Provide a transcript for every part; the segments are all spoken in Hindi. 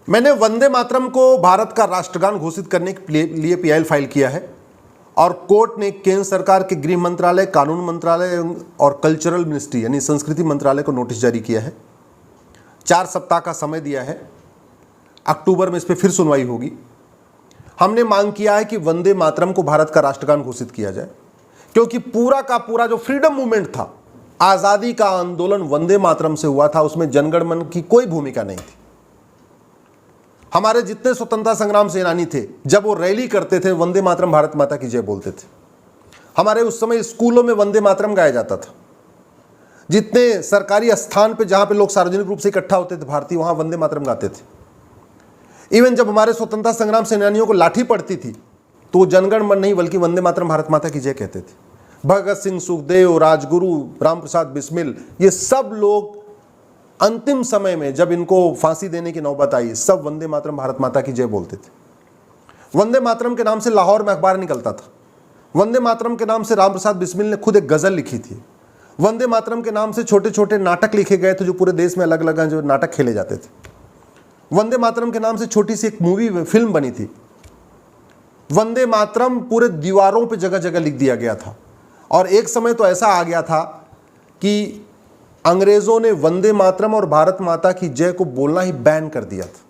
मैंने वंदे मातरम को भारत का राष्ट्रगान घोषित करने के लिए पीआईएल फाइल किया है और कोर्ट ने केंद्र सरकार के गृह मंत्रालय, कानून मंत्रालय और कल्चरल मिनिस्ट्री यानी संस्कृति मंत्रालय को नोटिस जारी किया है। 4 सप्ताह का समय दिया है। अक्टूबर में इस पर फिर सुनवाई होगी। हमने मांग किया है कि वंदे मातरम को भारत का राष्ट्रगान घोषित किया जाए, क्योंकि पूरा का पूरा जो फ्रीडम मूवमेंट था, आज़ादी का आंदोलन वंदे मातरम से हुआ था। उसमें जनगण मन की कोई भूमिका नहीं थी। हमारे जितने स्वतंत्रता संग्राम सेनानी थे, जब वो रैली करते थे वंदे मातरम भारत माता की जय बोलते थे। हमारे उस समय स्कूलों में वंदे मातरम गाया जाता था। जितने सरकारी स्थान पे जहां पे लोग सार्वजनिक रूप से इकट्ठा होते थे भारतीय, वहां वंदे मातरम गाते थे। इवन जब हमारे स्वतंत्रता संग्राम सेनानियों को लाठी पड़ती थी तो वो जनगण मन नहीं बल्कि वंदे मातरम भारत माता की जय कहते थे। भगत सिंह, सुखदेव, राजगुरु, राम प्रसाद बिस्मिल, ये सब लोग अंतिम समय में जब इनको फांसी देने की नौबत आई, सब वंदे मातरम भारत माता की जय बोलते थे। वंदे मातरम के नाम से लाहौर में अखबार निकलता था। वंदे मातरम के नाम से राम प्रसाद बिस्मिल ने खुद एक गजल लिखी थी। वंदे मातरम के नाम से छोटे छोटे नाटक लिखे गए थे, जो पूरे देश में अलग अलग जो नाटक खेले जाते थे। वंदे मातरम के नाम से छोटी सी एक मूवी फिल्म बनी थी। वंदे मातरम पूरे दीवारों पे जगह जगह लिख दिया गया था। और एक समय तो ऐसा आ गया था कि अंग्रेजों ने वंदे मातरम और भारत माता की जय को बोलना ही बैन कर दिया था।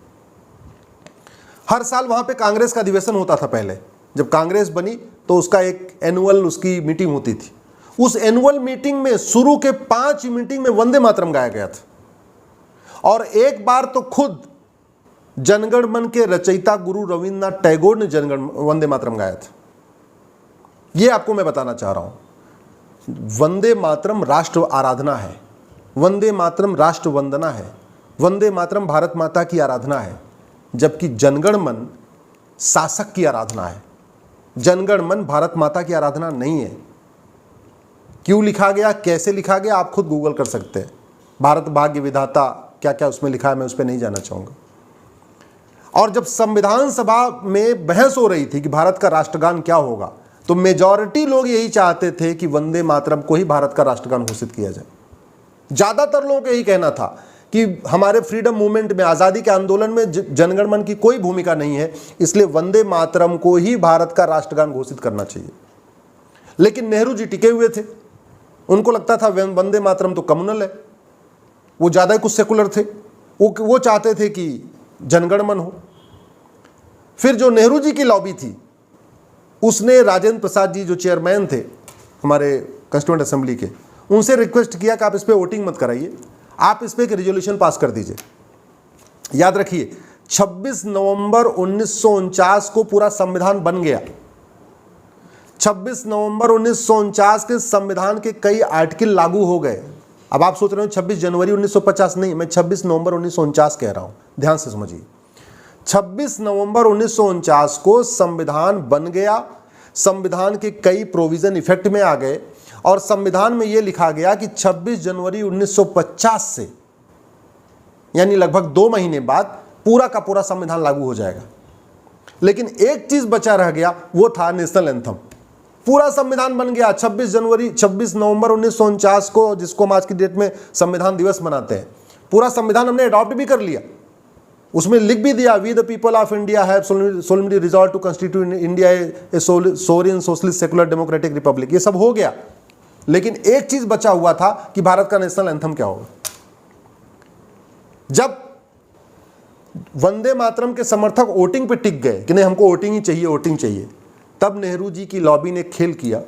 हर साल वहां पे कांग्रेस का अधिवेशन होता था। पहले जब कांग्रेस बनी तो उसका एक एनुअल उसकी मीटिंग होती थी। उस एनुअल मीटिंग में शुरू के 5 मीटिंग में वंदे मातरम गाया गया था। और एक बार तो खुद जनगण मन के रचयिता गुरु रविन्द्रनाथ टैगोर ने वंदे मातरम गाया था। यह आपको मैं बताना चाह रहा हूं। वंदे मातरम राष्ट्र आराधना है। वंदे मातरम राष्ट्र वंदना है। वंदे मातरम भारत माता की आराधना है, जबकि जनगण मन शासक की आराधना है। जनगण मन भारत माता की आराधना नहीं है। क्यों लिखा गया, कैसे लिखा गया, आप खुद गूगल कर सकते हैं। भारत भाग्य विधाता क्या क्या उसमें लिखा है, मैं उस पर नहीं जाना चाहूंगा। और जब संविधान सभा में बहस हो रही थी कि भारत का राष्ट्रगान क्या होगा, तो मेजॉरिटी लोग यही चाहते थे कि वंदे मातरम को ही भारत का राष्ट्रगान घोषित किया जाए। ज्यादातर लोगों का यही कहना था कि हमारे फ्रीडम मूवमेंट में, आजादी के आंदोलन में जनगण मन की कोई भूमिका नहीं है, इसलिए वंदे मातरम को ही भारत का राष्ट्रगान घोषित करना चाहिए। लेकिन नेहरू जी टिके हुए थे। उनको लगता था वंदे मातरम तो कम्युनल है, वो ज्यादा ही कुछ सेकुलर थे। वो चाहते थे कि जनगण मन हो। फिर जो नेहरू जी की लॉबी थी, उसने राजेंद्र प्रसाद जी जो चेयरमैन थे हमारे कॉन्स्टिट्यूएंट असेंबली के, उनसे रिक्वेस्ट किया कि आप इस पर वोटिंग मत कराइए, आप इस पर एक रेजोल्यूशन पास कर दीजिए। याद रखिए 26 नवंबर 1949 को पूरा संविधान बन गया। 26 नवंबर 1949 के संविधान के कई आर्टिकल लागू हो गए। अब आप सोच रहे हो 26 जनवरी 1950 नहीं, मैं 26 नवंबर 1949 कह रहा हूं, ध्यान से समझिए। 26 नवंबर 1949 को संविधान बन गया। संविधान के कई प्रोविजन इफेक्ट में आ गए और संविधान में यह लिखा गया कि 26 जनवरी 1950 से, यानी लगभग 2 महीने बाद पूरा का पूरा संविधान लागू हो जाएगा। लेकिन एक चीज बचा रह गया, वो था नेशनल एंथम। पूरा संविधान बन गया 26 नवंबर 1949 को, जिसको हम आज की डेट में संविधान दिवस मनाते हैं। पूरा संविधान हमने अडॉप्ट भी कर लिया। उसमें लिख भी दिया, we the people of India have solemnly resolve to constitute India a sovereign socialist secular democratic republic. ये सब हो गया, लेकिन एक चीज बचा हुआ था कि भारत का नेशनल एंथम क्या होगा। जब वंदे मातरम के समर्थक वोटिंग पे टिक गए कि नहीं, हमको वोटिंग ही चाहिए, वोटिंग चाहिए, तब नेहरू जी की लॉबी ने खेल किया।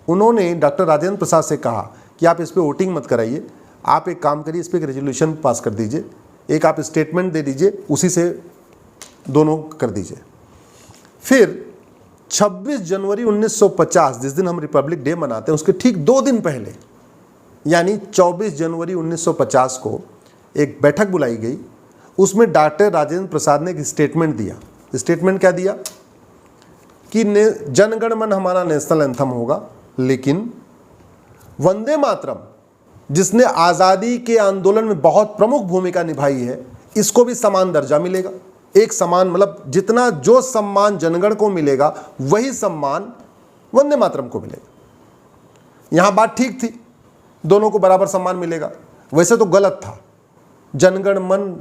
उन्होंने डॉक्टर राजेंद्र प्रसाद से कहा कि आप इस पे वोटिंग मत कराइए, आप एक काम करिए, इस पे एक रेजोल्यूशन पास कर दीजिए, एक आप स्टेटमेंट दे दीजिए, उसी से दोनों कर दीजिए। फिर 26 जनवरी 1950, जिस दिन हम रिपब्लिक डे मनाते हैं, उसके ठीक 2 दिन पहले, यानी 24 जनवरी 1950 को एक बैठक बुलाई गई। उसमें डॉक्टर राजेंद्र प्रसाद ने एक स्टेटमेंट दिया। स्टेटमेंट क्या दिया कि जनगण मन हमारा नेशनल एंथम होगा, लेकिन वंदे मातरम, जिसने आज़ादी के आंदोलन में बहुत प्रमुख भूमिका निभाई है, इसको भी समान दर्जा मिलेगा। एक समान मतलब जितना जो सम्मान जनगण को मिलेगा, वही सम्मान वंदे मातरम को मिलेगा। यहां बात ठीक थी, दोनों को बराबर सम्मान मिलेगा। वैसे तो गलत था। जनगण मन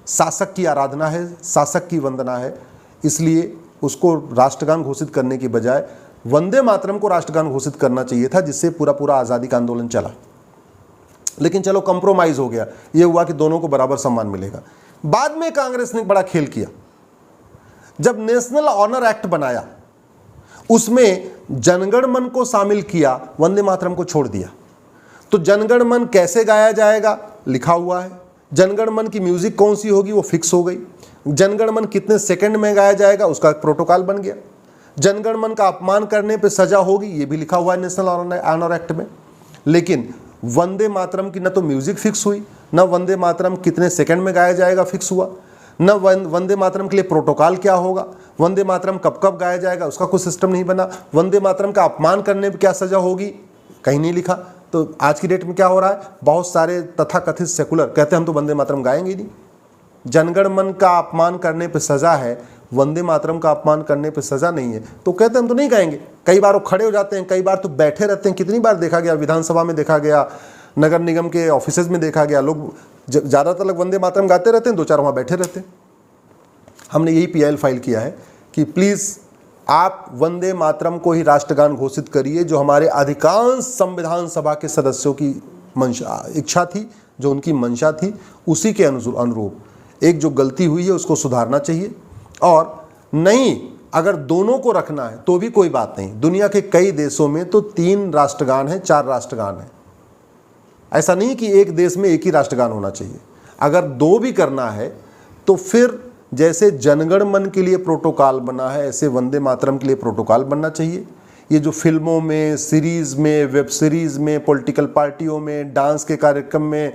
शासक की आराधना है, शासक की वंदना है, इसलिए उसको राष्ट्रगान घोषित करने की बजाय वंदे मातरम को राष्ट्रगान घोषित करना चाहिए था, जिससे पूरा पूरा आज़ादी का आंदोलन चला। लेकिन चलो कंप्रोमाइज़ हो गया, ये हुआ कि दोनों को बराबर सम्मान मिलेगा। बाद में कांग्रेस ने बड़ा खेल किया, जब नेशनल ऑनर एक्ट बनाया उसमें जनगण मन को शामिल किया, वंदे मातरम को छोड़ दिया। तो जनगण मन कैसे गाया जाएगा लिखा हुआ है, जनगण मन की म्यूजिक कौन सी होगी वो फिक्स हो गई, जनगण मन कितने सेकंड में गाया जाएगा उसका प्रोटोकॉल बन गया, जनगण मन का अपमान करने पे सजा होगी ये भी लिखा हुआ है नेशनल ऑनर एक्ट में। लेकिन वंदे मातरम की न तो म्यूजिक फिक्स हुई, न वंदे मातरम कितने सेकंड में गाया जाएगा फिक्स हुआ, न वंदे मातरम के लिए प्रोटोकॉल क्या होगा, वंदे मातरम कब कब गाया जाएगा उसका कोई सिस्टम नहीं बना, वंदे मातरम का अपमान करने पर क्या सजा होगी कहीं नहीं लिखा। तो आज की डेट में क्या हो रहा है, बहुत सारे तथाकथित सेकुलर कहते हैं हम तो वंदे मातरम गाएंगे ही नहीं। जनगण मन का अपमान करने पे सजा है, वंदे मातरम का अपमान करने पे सजा नहीं है, तो कहते हैं हम तो नहीं गाएंगे। कई बार वो खड़े हो जाते हैं, कई बार तो बैठे रहते हैं। कितनी बार देखा गया, विधानसभा में देखा गया, नगर निगम के ऑफिसेज में देखा गया, लोग ज़्यादातर लोग वंदे मातरम गाते रहते हैं, दो चार वहाँ बैठे रहते हैं। हमने यही PIL फाइल किया है कि प्लीज़ आप वंदे मातरम को ही राष्ट्रगान घोषित करिए, जो हमारे अधिकांश संविधान सभा के सदस्यों की इच्छा थी, जो उनकी मंशा थी, उसी के अनुरूप एक जो गलती हुई है उसको सुधारना चाहिए। और नहीं, अगर दोनों को रखना है तो भी कोई बात नहीं। दुनिया के कई देशों में तो 3 राष्ट्रगान हैं, 4 राष्ट्रगान हैं। ऐसा नहीं कि एक देश में एक ही राष्ट्रगान होना चाहिए। अगर 2 भी करना है तो फिर जैसे जनगण मन के लिए प्रोटोकॉल बना है ऐसे वंदे मातरम के लिए प्रोटोकॉल बनना चाहिए। ये जो फिल्मों में, सीरीज़ में, वेब सीरीज़ में, पॉलिटिकल पार्टियों में, डांस के कार्यक्रम में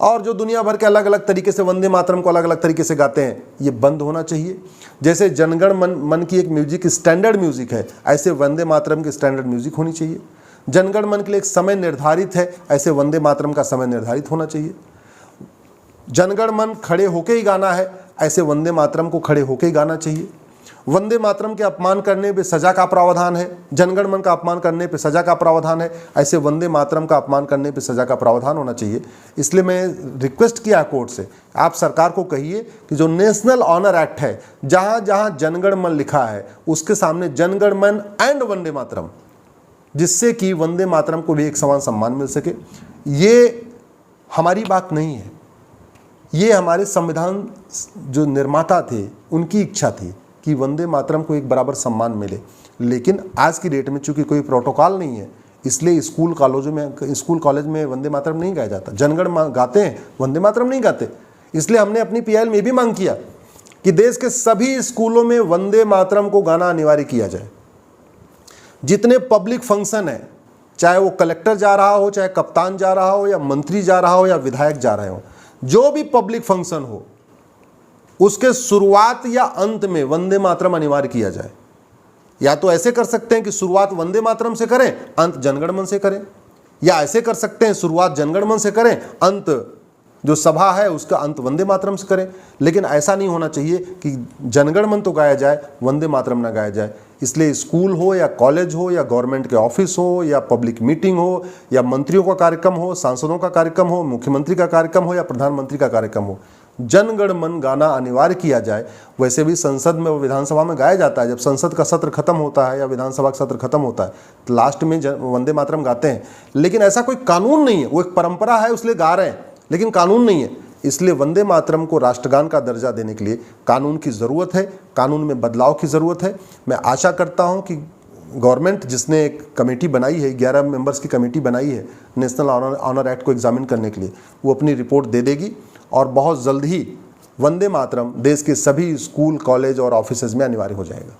और जो दुनिया भर के अलग अलग तरीके से वंदे मातरम को अलग अलग तरीके से गाते हैं, ये बंद होना चाहिए। जैसे जनगण मन की एक म्यूजिक स्टैंडर्ड म्यूजिक है, ऐसे वंदे मातरम की स्टैंडर्ड म्यूजिक होनी चाहिए। जनगण मन के लिए एक समय निर्धारित है, ऐसे वंदे मातरम का समय निर्धारित होना चाहिए। जनगण मन खड़े होके ही गाना है, ऐसे वंदे मातरम को खड़े होके ही गाना चाहिए। वंदे मातरम के अपमान करने पे सजा का प्रावधान है, जनगण मन का अपमान करने पे सजा का प्रावधान है, ऐसे वंदे मातरम का अपमान करने पे सजा का प्रावधान होना चाहिए। इसलिए मैं रिक्वेस्ट किया कोर्ट से, आप सरकार को कहिए कि जो नेशनल ऑनर एक्ट है, जहाँ जहाँ जनगण मन लिखा है उसके सामने जनगण मन एंड वंदे मातरम, जिससे कि वंदे मातरम को भी एक समान सम्मान मिल सके। ये हमारी बात नहीं है, ये हमारे संविधान जो निर्माता थे उनकी इच्छा थी कि वंदे मातरम को एक बराबर सम्मान मिले। लेकिन आज की डेट में चूंकि कोई प्रोटोकॉल नहीं है, इसलिए स्कूल कॉलेज में वंदे मातरम नहीं गाया जाता। जनगण गाते हैं, वंदे मातरम नहीं गाते। इसलिए हमने अपनी PIL में भी मांग किया कि देश के सभी स्कूलों में वंदे मातरम को गाना अनिवार्य किया जाए। जितने पब्लिक फंक्शन है, चाहे वो कलेक्टर जा रहा हो, चाहे कप्तान जा रहा हो, या मंत्री जा रहा हो, या विधायक जा रहे हो, जो भी पब्लिक फंक्शन हो, उसके शुरुआत या अंत में वंदे मातरम अनिवार्य किया जाए। या तो ऐसे कर सकते हैं कि शुरुआत वंदे मातरम से करें, अंत जनगण मन से करें, या ऐसे कर सकते हैं शुरुआत जनगण मन से करें, अंत जो सभा है उसका अंत वंदे मातरम से करें। लेकिन ऐसा नहीं होना चाहिए कि जनगण मन तो गाया जाए, वंदे मातरम ना गाया जाए। इसलिए स्कूल हो या कॉलेज हो या गवर्नमेंट के ऑफिस हो या पब्लिक मीटिंग हो या मंत्रियों का कार्यक्रम हो, सांसदों का कार्यक्रम हो, मुख्यमंत्री का कार्यक्रम हो या प्रधानमंत्री का कार्यक्रम हो, जनगण मन गाना अनिवार्य किया जाए। वैसे भी संसद में, विधानसभा में गाया जाता है। जब संसद का सत्र खत्म होता है या विधानसभा का सत्र खत्म होता है तो लास्ट में वंदे मातरम गाते हैं। लेकिन ऐसा कोई कानून नहीं है, वो एक परंपरा है, उसलिए गा रहे हैं, लेकिन कानून नहीं है। इसलिए वंदे मातरम को राष्ट्रगान का दर्जा देने के लिए कानून की ज़रूरत है, कानून में बदलाव की ज़रूरत है। मैं आशा करता हूं कि गवर्नमेंट, जिसने एक कमेटी बनाई है, 11 मेंबर्स की कमेटी बनाई है नेशनल ऑनर एक्ट को एग्जामिन करने के लिए, वो अपनी रिपोर्ट दे देगी और बहुत जल्द ही वंदे मातरम देश के सभी स्कूल, कॉलेज और ऑफिसेज में अनिवार्य हो जाएगा।